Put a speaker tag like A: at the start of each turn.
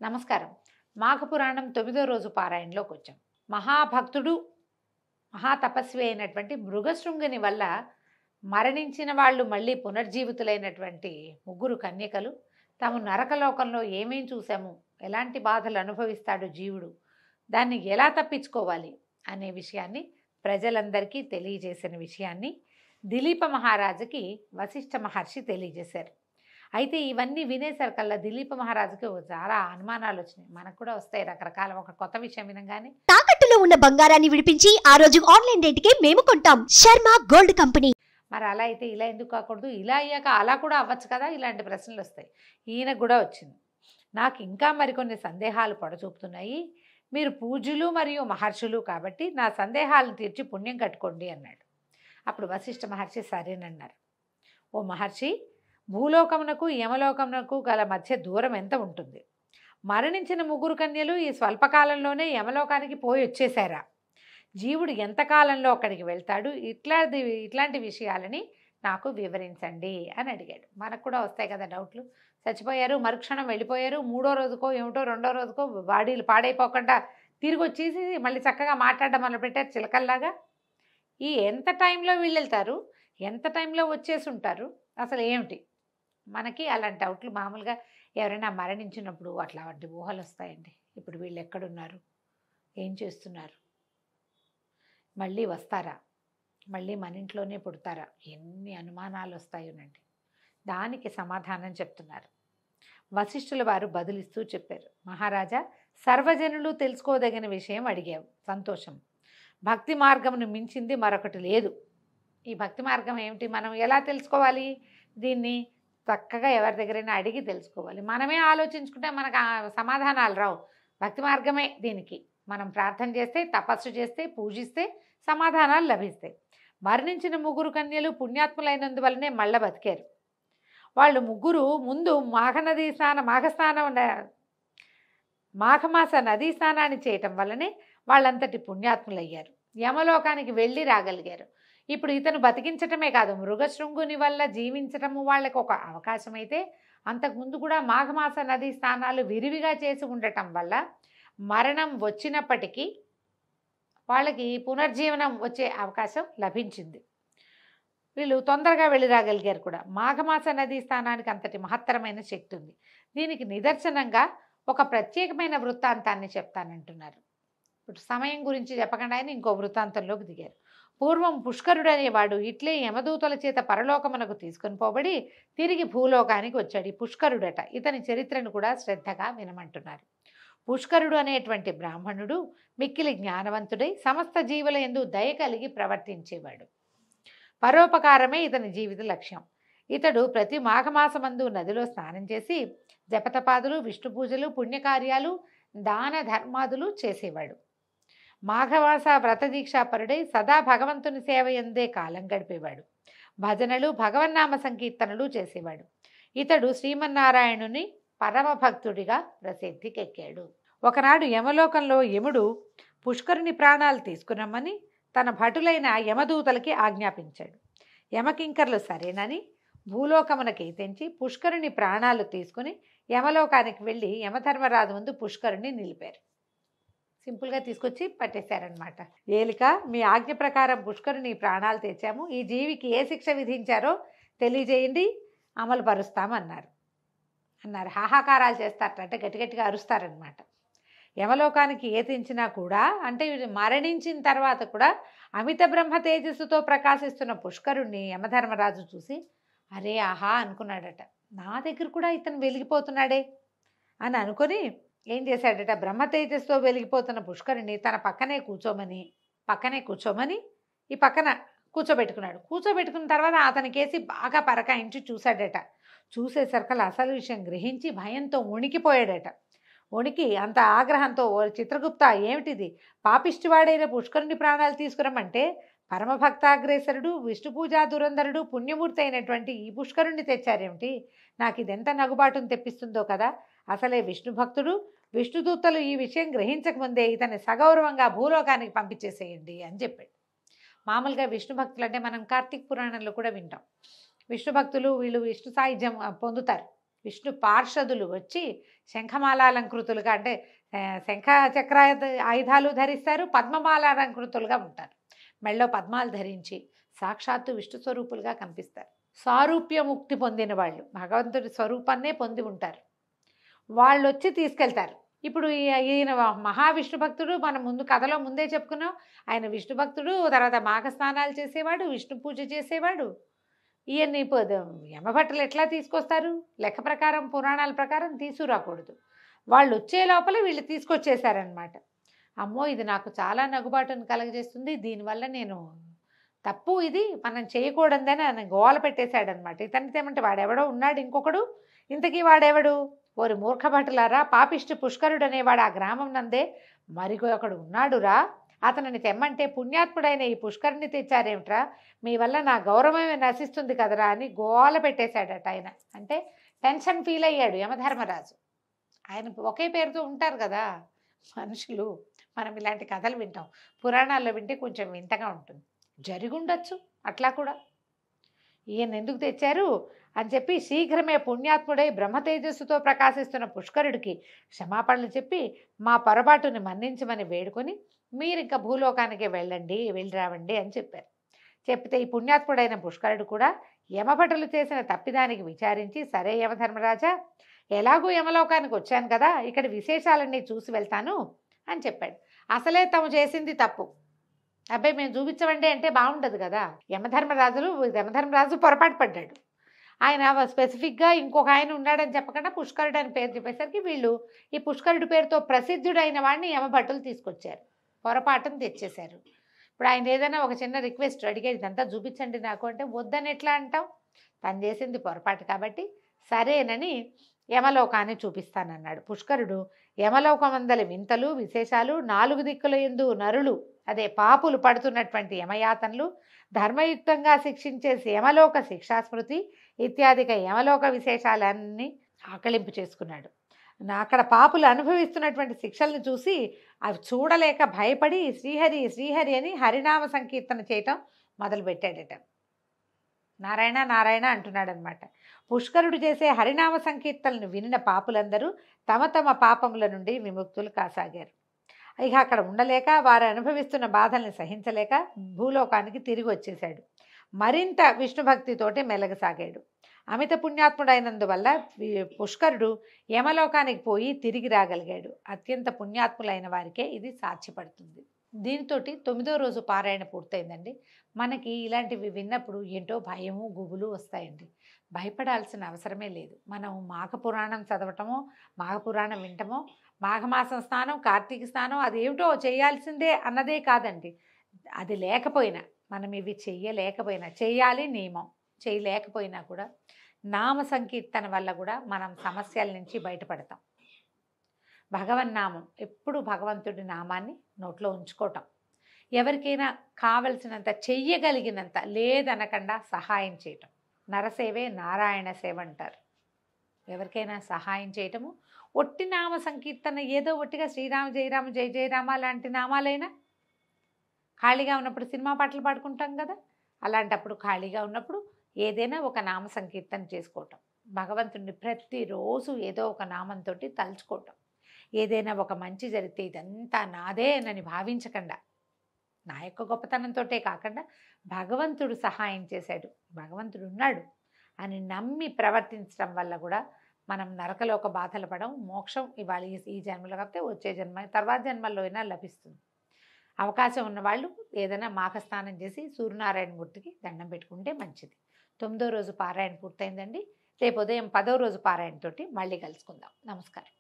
A: నమస్కారం. మాఘ పురాణం 9వ రోజు పారాయణలోకి వచ్చాం. మహాభక్తుడు, మహాతపస్వి అయినటువంటి మృగశృంగుని వల్ల మరణించిన వాళ్ళు మళ్ళీ పునర్జీవితులైనటువంటి ముగ్గురు కన్యకలు తాము నరకలోకంలో ఏమేం చూసాము, ఎలాంటి బాధలు అనుభవిస్తాడు జీవుడు, దాన్ని ఎలా తప్పించుకోవాలి అనే విషయాన్ని ప్రజలందరికీ తెలియజేసిన విషయాన్ని దిలీప మహారాజుకి వశిష్ఠ మహర్షి తెలియజేశారు. అయితే ఇవన్నీ వినేసరికల్లా దిలీప మహారాజుకి చాలా అనుమానాలు వచ్చినాయి. మనకు కూడా వస్తాయి రకరకాల. ఒక కొత్త విషయం వినగానే
B: తాకట్టులో ఉన్న బంగారాన్ని విడిపించి ఆ రోజు ఆన్లైన్ రేటుకే మేము కొంటాం. Sharma gold company.
A: మరి అలా అయితే ఇలా ఎందుకు కాకూడదు, ఇలా అయ్యాక అలా కూడా అవ్వచ్చు కదా, ఇలాంటి ప్రశ్నలు వస్తాయి. ఈయనకు కూడా వచ్చింది. నాకు ఇంకా మరికొన్ని సందేహాలు పొడచూపుతున్నాయి. మీరు పూజ్యులు మరియు మహర్షులు కాబట్టి నా సందేహాలను తీర్చి పుణ్యం కట్టుకోండి అన్నాడు. అప్పుడు వశిష్ఠ మహర్షి సరేనన్నారు. ఓ మహర్షి, భూలోకమునకు యమలోకమునకు గల మధ్య దూరం ఎంత ఉంటుంది? మరణించిన ముగ్గురు కన్యలు ఈ స్వల్పకాలంలోనే యమలోకానికి పోయి వచ్చేశారా? జీవుడు ఎంతకాలంలో అక్కడికి వెళ్తాడు? ఇట్లాంటి విషయాలని నాకు వివరించండి అని అడిగాడు. మనకు కూడా వస్తాయి కదా డౌట్లు. చచ్చిపోయారు, మరుక్షణం వెళ్ళిపోయారు, మూడో రోజుకో ఏమిటో రెండో రోజుకో బాడీలు పాడైపోకుండా తిరిగి వచ్చేసి మళ్ళీ చక్కగా మాట్లాడడం మొదలుపెట్టారు చిలకల్లాగా. ఈ ఎంత టైంలో వీళ్ళు వెళ్తారు, ఎంత టైంలో వచ్చేసి ఉంటారు, అసలు ఏమిటి? మనకి అలాంటి డౌట్లు మామూలుగా ఎవరైనా మరణించినప్పుడు అట్లాంటి ఊహలు వస్తాయండి. ఇప్పుడు వీళ్ళు ఎక్కడున్నారు, ఏం చేస్తున్నారు, మళ్ళీ వస్తారా, మళ్ళీ మన ఇంట్లోనే పుడతారా, ఎన్ని అనుమానాలు వస్తాయోనండి. దానికి సమాధానం చెప్తున్నారు. వశిష్ఠుల వారు బదులిస్తూ చెప్పారు. మహారాజా, సర్వజనులు తెలుసుకోదగిన విషయం అడిగావు, సంతోషం. భక్తి మార్గమును మించింది మరొకటి లేదు. ఈ భక్తి మార్గం ఏమిటి, మనం ఎలా తెలుసుకోవాలి? దీన్ని చక్కగా ఎవరి దగ్గరైనా అడిగి తెలుసుకోవాలి. మనమే ఆలోచించుకుంటే మనకు సమాధానాలు రావు. భక్తి మార్గమే దీనికి. మనం ప్రార్థన చేస్తే, తపస్సు చేస్తే, పూజిస్తే సమాధానాలు లభిస్తాయి. మరణించిన ముగ్గురు కన్యలు పుణ్యాత్ములైనందువల్లనే మళ్ళీ బతికారు. వాళ్ళు ముగ్గురు ముందు మాఘమాస నదీ స్నానాన్ని చేయటం వల్లనే వాళ్ళంతటి పుణ్యాత్ములయ్యారు. యమలోకానికి వెళ్ళి రాగలిగారు. ఇప్పుడు ఇతను బతికించటమే కాదు, మృగశృంగుని వల్ల జీవించటము వాళ్ళకి ఒక అవకాశం అయితే, అంతకుముందు కూడా మాఘమాస నదీ స్నానాలు విరివిగా చేసి ఉండటం వల్ల మరణం వచ్చినప్పటికీ వాళ్ళకి పునర్జీవనం వచ్చే అవకాశం లభించింది. వీళ్ళు తొందరగా వెళ్ళి రాగలిగారు కూడా. మాఘమాస నదీ స్నానానికి అంతటి మహత్తరమైన శక్తి ఉంది. దీనికి నిదర్శనంగా ఒక ప్రత్యేకమైన వృత్తాంతాన్ని చెప్తానంటున్నారు. ఇప్పుడు సమయం గురించి చెప్పకుండా ఆయన ఇంకో వృత్తాంతంలోకి దిగారు. పూర్వం పుష్కరుడు అనేవాడు ఇట్లే యమదూతల చేత పరలోకమునకు తీసుకొని పోబడి తిరిగి భూలోకానికి వచ్చాడు. ఈ పుష్కరుడట. ఇతని చరిత్రను కూడా శ్రద్ధగా వినమంటున్నారు. పుష్కరుడు అనేటువంటి బ్రాహ్మణుడు మిక్కిలి జ్ఞానవంతుడై సమస్త జీవుల యందు దయ కలిగి ప్రవర్తించేవాడు. పరోపకారమే ఇతని జీవిత లక్ష్యం. ఇతడు ప్రతి మాఘమాసమందు నదిలో స్నానం చేసి జపతపాదులు, విష్ణు పూజలు, పుణ్యకార్యాలు, దాన ధర్మాదులు చేసేవాడు. మాఘమాస వ్రతదీక్షాపరుడై సదా భగవంతుని సేవ ఎందే కాలం గడిపేవాడు. భజనలు, భగవన్నామ సంకీర్తనలు చేసేవాడు. ఇతడు శ్రీమన్నారాయణుని పరమభక్తుడిగా ప్రసిద్ధికెక్కాడు. ఒకనాడు యమలోకంలో యముడు పుష్కరుని ప్రాణాలు తీసుకురమ్మని తన భటులైన యమదూతలకి ఆజ్ఞాపించాడు. యమకింకర్లు సరేనని భూలోకమునకి తెంచి పుష్కరుని ప్రాణాలు తీసుకుని యమలోకానికి వెళ్ళి యమధర్మరాజు ముందు పుష్కరుని నిలిపారు. సింపుల్గా తీసుకొచ్చి పట్టేశారనమాట. ఏలిక, మీ ఆజ్ఞ ప్రకారం పుష్కరుని ప్రాణాలు తెచ్చాము. ఈ జీవికి ఏ శిక్ష విధించారో తెలియజేయండి, అమలు పరుస్తామన్నారు. హాహాకారాలు చేస్తారట, అంటే గట్టిగట్టిగా అరుస్తారనమాట. యమలోకానికి ఏ తెంచినా కూడా, అంటే మరణించిన తర్వాత కూడా అమిత బ్రహ్మ తేజస్సుతో ప్రకాశిస్తున్న పుష్కరుణ్ణి యమధర్మరాజు చూసి అరే ఆహా అనుకున్నాడట. నా దగ్గర కూడా ఇతను వెలిగిపోతున్నాడే అని అనుకొని ఏం చేశాడట, బ్రహ్మ తేజస్సుతో వెలిగిపోతున్న పుష్కరుణ్ణి తన పక్కనే కూర్చోమని ఈ పక్కన కూర్చోబెట్టుకున్నాడు. కూర్చోబెట్టుకున్న తర్వాత అతనికేసి బాగా పరకాయించి చూశాడట. చూసేసరికల్ అసలు విషయం గ్రహించి భయంతో వణికిపోయాడట. వణికి అంత ఆగ్రహంతో, ఓ చిత్రగుప్త, ఏమిటిది, పాపిష్టివాడైన పుష్కరుని ప్రాణాలు తీసుకురమ్మంటే పరమభక్తాగ్రేసరుడు, విష్ణు పూజా దురంధరుడు, పుణ్యమూర్తి అయినటువంటి ఈ పుష్కరుణ్ణి తెచ్చారేమిటి? నాకు ఇదెంత నగుబాటును తెప్పిస్తుందో కదా. అసలే విష్ణు భక్తుడు, విష్ణుదూతలు ఈ విషయం గ్రహించకముందే ఇతన్ని సగౌరవంగా భూలోకానికి పంపించేసేయండి అని చెప్పాడు. మామూలుగా విష్ణు భక్తులు అంటే మనం కార్తీక పురాణంలో కూడా వింటాం. విష్ణు భక్తులు వీళ్ళు విష్ణు సాయుధ్యం పొందుతారు. విష్ణు పార్షదులు వచ్చి శంఖమాలాలంకృతులుగా, అంటే శంఖ చక్ర ఆయుధాలు ధరిస్తారు, పద్మమాలాలంకృతులుగా ఉంటారు. మెళ్ళో పద్మాలు ధరించి సాక్షాత్తు విష్ణు స్వరూపులుగా కనిపిస్తారు. సారూప్య ముక్తి పొందిన వాళ్ళు, భగవంతుడి స్వరూపాన్నే పొంది ఉంటారు. వాళ్ళు వచ్చి తీసుకెళ్తారు. ఇప్పుడు ఈయన మహావిష్ణు భక్తుడు, మనం ముందు కథలో ముందే చెప్పుకున్నాం. ఆయన విష్ణు భక్తుడు, తర్వాత మాఘ స్నానాలు చేసేవాడు, విష్ణు పూజ చేసేవాడు. ఈయన్ని యమభట్టులు ఎట్లా తీసుకొస్తారు? లెక్క ప్రకారం, పురాణాల ప్రకారం తీసుకురాకూడదు. వాళ్ళు వచ్చే లోపల వీళ్ళు తీసుకొచ్చేసారనమాట. అమ్మో, ఇది నాకు చాలా నగుబాటును కలగజేస్తుంది, దీనివల్ల నేను తప్పు, ఇది మనం చేయకూడదని ఆయన గోల పెట్టేశాడనమాట. ఇతనితో ఏమంటే వాడెవడో ఉన్నాడు ఇంకొకడు, ఇంతకీ వాడెవడు? ఓరి మూర్ఖభటులారా, పాపిష్టి పుష్కరుడు అనేవాడు ఆ గ్రామం నందే మరికొకడు ఉన్నాడురా, అతనిని తెమ్మంటే పుణ్యాత్ముడైన ఈ పుష్కరుని తెచ్చారేమిట్రా, మీ వల్ల నా గౌరవమే నశిస్తుంది కదరా అని గోల పెట్టేశాడట ఆయన. అంటే టెన్షన్ ఫీల్ అయ్యాడు యమధర్మరాజు. ఆయన ఒకే పేరుతో ఉంటారు కదా మనుషులు. మనం ఇలాంటి కథలు వింటాం, పురాణాల్లో వింటే కొంచెం వింతగా ఉంటుంది. జరిగుండొచ్చు అట్లా కూడా. ఈయన ఎందుకు తెచ్చారు అని చెప్పి శీఘ్రమే పుణ్యాత్ముడై బ్రహ్మతేజస్సుతో ప్రకాశిస్తున్న పుష్కరుడికి క్షమాపణలు చెప్పి మా పొరపాటుని మన్నించమని వేడుకొని మీరు ఇంకా భూలోకానికి వెళ్ళి రావండి అని చెప్పారు. చెప్తే ఈ పుణ్యాత్ముడైన పుష్కరుడు కూడా యమభటులు చేసిన తప్పిదానికి విచారించి, సరే యమధర్మరాజా, ఎలాగూ యమలోకానికి వచ్చాను కదా, ఇక్కడ విశేషాలన్నీ చూసి వెళ్తాను అని చెప్పాడు. అసలే తాము చేసింది తప్పు, అబ్బాయి మేము చూపించమండి అంటే బాగుండదు కదా. యమధర్మరాజు పొరపాటు పడ్డాడు. ఆయన స్పెసిఫిక్గా ఇంకొక ఆయన ఉన్నాడని చెప్పకుండా పుష్కరుడు అని పేరు చెప్పేసరికి వీళ్ళు ఈ పుష్కరుడి పేరుతో ప్రసిద్ధుడైన వాడిని యమభట్టులు తీసుకొచ్చారు, పొరపాటును తెచ్చేశారు. ఇప్పుడు ఆయన ఏదైనా ఒక చిన్న రిక్వెస్ట్ అడిగేది, ఇదంతా చూపించండి నాకు అంటే వద్దని ఎట్లా అంటాం? తను చేసింది పొరపాటు కాబట్టి సరేనని యమలోకాన్ని చూపిస్తానన్నాడు. పుష్కరుడు యమలోకమందలి వింతలు విశేషాలు, 4 దిక్కుల యందు నరులు, అదే పాపులు పడుతున్నటువంటి యమయాతనలు, ధర్మయుక్తంగా శిక్షించే యమలోక శిక్షాస్మృతి ఇత్యాదిగా యమలోక విశేషాలన్నీ ఆకలింపు చేసుకున్నాడు. అక్కడ పాపులు అనుభవిస్తున్నటువంటి శిక్షలను చూసి అవి చూడలేక భయపడి శ్రీహరి శ్రీహరి అని హరినామ సంకీర్తన చేయటం మొదలుపెట్టాడట. నారాయణ నారాయణ అంటున్నాడనమాట. పుష్కరుడు చేసే హరినామ సంకీర్తనను వినిన పాపులందరూ తమ తమ పాపముల నుండి విముక్తులు కాసాగారు. ఇక అక్కడ ఉండలేక వారు అనుభవిస్తున్న బాధల్ని సహించలేక భూలోకానికి తిరిగి వచ్చేశాడు. మరింత విష్ణుభక్తితోటి మెలగసాగాడు. అమిత పుణ్యాత్ముడైనందువల్ల పుష్కరుడు యమలోకానికి పోయి తిరిగి రాగలిగాడు. అత్యంత పుణ్యాత్ములైన వారికే ఇది సాధ్యపడుతుంది. దీనితోటి 9వ రోజు పారాయణ పూర్తయిందండి. మనకి ఇలాంటివి విన్నప్పుడు ఏంటో భయము గుబులు వస్తాయండి. భయపడాల్సిన అవసరమే లేదు. మనం మాఘపురాణం చదవటమో, మాఘపురాణం వింటమో, మాఘమాసం స్నానం, కార్తీక స్నానం అదేమిటో చేయాల్సిందే అన్నదే కాదండి. అది లేకపోయినా, మనం ఇవి చెయ్యలేకపోయినా, చేయాలి నియమం, చేయలేకపోయినా కూడా నామ సంకీర్తన వల్ల కూడా మనం సమస్యల నుంచి బయటపడతాం. భగవన్నామం, ఎప్పుడు భగవంతుడి నామాన్ని నోట్లో ఉంచుకోవటం, ఎవరికైనా కావలసినంత చెయ్యగలిగినంత లేదనకుండా సహాయం చేయటం. నరసేవే నారాయణ సేవ అంటారు. ఎవరికైనా సహాయం చేయటము, ఒట్టి నామ సంకీర్తన ఏదో ఒట్టిగా శ్రీరామ జయరామ జయ జయరామ లాంటి నామాలైనా, ఖాళీగా ఉన్నప్పుడు సినిమా పాటలు పాడుకుంటాం కదా, అలాంటప్పుడు ఖాళీగా ఉన్నప్పుడు ఏదైనా ఒక నామ సంకీర్తన చేసుకోవటం, భగవంతుడిని ప్రతిరోజు ఏదో ఒక నామంతో తలుచుకోవటం. ఏదైనా ఒక మంచి జరిగితే ఇదంతా నాదేనని భావించకుండా, నా యొక్క గొప్పతనంతోటే కాకుండా భగవంతుడు సహాయం చేశాడు, భగవంతుడు ఉన్నాడు అని నమ్మి ప్రవర్తించడం వల్ల కూడా మనం నరకలోక బాధలు పడం. మోక్షం ఇవాళ ఈ జన్మలో కాకపోతే వచ్చే జన్మ, తర్వాత జన్మల్లో అయినా లభిస్తుంది. అవకాశం ఉన్నవాళ్ళు ఏదైనా మాఘస్నానం చేసి సూర్యనారాయణ మూర్తికి దండం పెట్టుకుంటే మంచిది. 9వ రోజు పారాయణ పూర్తయిందండి. రేపు ఉదయం 10వ రోజు పారాయణతోటి మళ్ళీ కలుసుకుందాం. నమస్కారం.